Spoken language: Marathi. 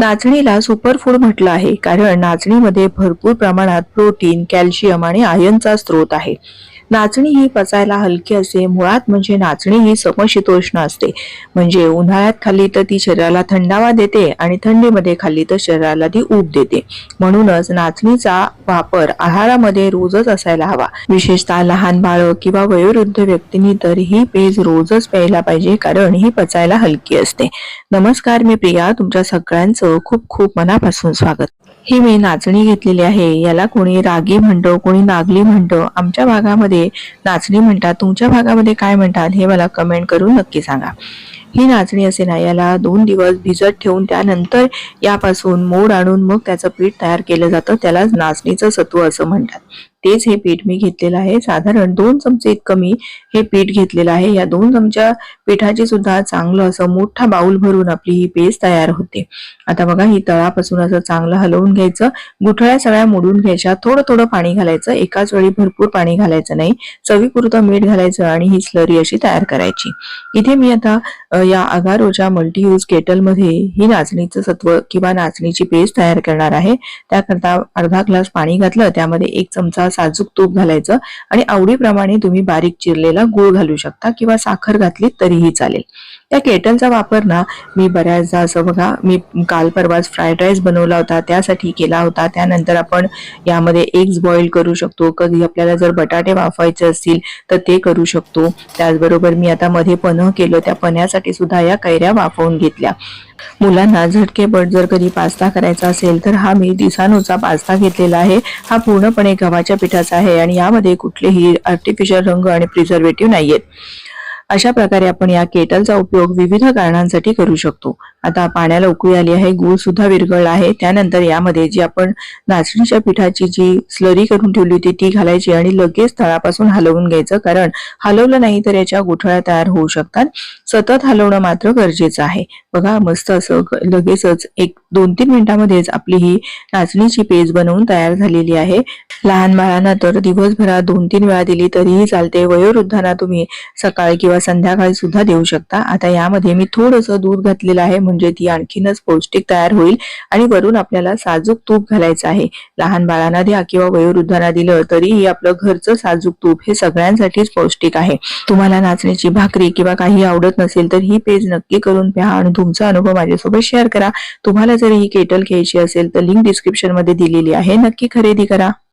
नाचणीला सुपरफूड म्हटलं आहे कारण नाचणीमध्ये भरपूर प्रमाणात प्रोटीन, कॅल्शियम आणि आयर्नचा स्रोत आहे. नाचणी ही पचायला हलकी असते. मुळात म्हणजे नाचणी ही समशीतोष्ण असते. म्हणजे उन्हाळ्यात खाल्ली तर ती शरीराला थंडावा देते आणि थंडीमध्ये खाल्ली तर शरीराला ती ऊब देते. म्हणूनच नाचणीचा वापर आहारामध्ये रोजच असायला हवा. विशेषतः लहान बाळ किंवा वयोवृद्ध व्यक्तींनी तर ही पेज रोजच प्यायला पाहिजे कारण ही पचायला हलकी असते. नमस्कार, मी प्रिया. तुमच्या सगळ्यांचं खूप खूप मनापासून स्वागत. ही मी नाचणी घेतलेली आहे. याला कोणी रागी म्हणतो, कोणी नागली म्हणतो. आमच्या भागामध्ये नाचणी म्हणतात. तुमच्या भागामध्ये काय म्हणतात हे मला कमेंट करून नक्की सांगा. ही नाचणी असे ना, याला 2 दिवस भिजत ठेवून त्यानंतर यापासून मोड आणून मग त्याचं पीठ तयार केलं जातं. त्याला नाचणीचं सत्व असं म्हणतात. तेच हे पीठ मी घेतलेलं आहे. साधारण 2 चमचे इतकं मी हे पीठ घेतलेलं आहे. या 2 चमच्या पिठाची सुद्धा चांगलं असं मोठा बाउल भरून आपली ही पेस्ट तयार होते. आता बघा, ही तळापासून असं चांगलं हलवून घ्यायचं. गुठळ्या सगळ्या मोडून घ्यायच्या. थोडं थोडं पाणी घालायचं. एकाच वेळी भरपूर पाणी घालायचं नाही. चवीपुरतं मीठ घालायचं आणि ही स्लरी अशी तयार करायची. इथे मी आता या अगारोच्या मल्टी यूज केटलमध्ये ही नाचणीचं सत्व किंवा नाचणीची पेस्ट तयार करणार आहे. त्याकरता अर्धा ग्लास पाणी घातलं. त्यामध्ये 1 चमचा साजूक तूप घालायचं आणि आवडीप्रमाणे तुम्ही बारीक चिरलेला गूळ घालू शकता किंवा साखर घातली तरीही चालेल. त्या केटलचा वापर ना मी बऱ्याचदा असं बघा, मी काल परवाच फ्राईड राईस बनवला होता त्यासाठी केला होता. त्यानंतर आपण यामध्ये एग्स बॉईल करू शकतो. कधी आपल्याला जर बटाटे वाफवायचे असतील तर ते करू शकतो. त्याचबरोबर मी आता मध्ये पन्ह केलं. त्या पन्ह्यासाठी सुद्धा या कैऱ्या वाफवून घेतल्या. मुलांना झटकेपट जर कधी पास्ता करायचा असेल तर हा मी दिसानोचा पास्ता घेतलेला आहे. हा पूर्णपणे गव्हाच्या पिठाचा आहे आणि यामध्ये कुठलेही आर्टिफिशियल रंग आणि प्रिझर्वेटिव्ह नाहीयेत. अशा प्रकारे आपण या केटलचा उपयोग विविध कारणांसाठी करू शकतो. आता पाण्याला उकळी आली आहे. गूळ सुद्धा विरघळला आहे. त्यानंतर यामध्ये जी आपण नाचणीच्या पिठाची जी स्लरी करून ठेवली होती ती घालायची आणि लगेच तळापासून हलवून घ्यायचं. कारण हलवलं नाही तर याच्या गुठळ्या तयार होऊ शकतात. सतत हलवणं मात्र गरजेचं आहे. बघा, मस्त असं लगेचच 1-2-3 मिनिटांमध्येच आपली ही नाचणीची पेस्ट बनवून तयार झालेली आहे. लहान बाळांना तर दिवसभरात 2-3 वेळा दिली तरीही चालते. वयोवृद्धांना तुम्ही सकाळी किंवा संध्याकाळी सुद्धा देऊ शकता. आता यामध्ये मी थोडंसं दूध घातलेलं आहे म्हणजे ती आणखीनच पौष्टिक तयार होईल. आणि वरून आपल्याला साजूक तूप घालायचं आहे. लहान बाळांना द्या किंवा वयोवृद्धांना दिलं तरीही आपलं घरचं साजूक तूप हे सगळ्यांसाठीच पौष्टिक आहे. तुम्हाला नाचणीची भाकरी किंवा काही आवडत नसेल तर ही पेज नक्की करून प्या आणि तुमचा अनुभव माझ्यासोबत शेअर करा. तुम्हाला जर ही केटल घ्यायची असेल तर लिंक डिस्क्रिप्शन मध्ये दिलेली आहे. नक्की खरेदी करा.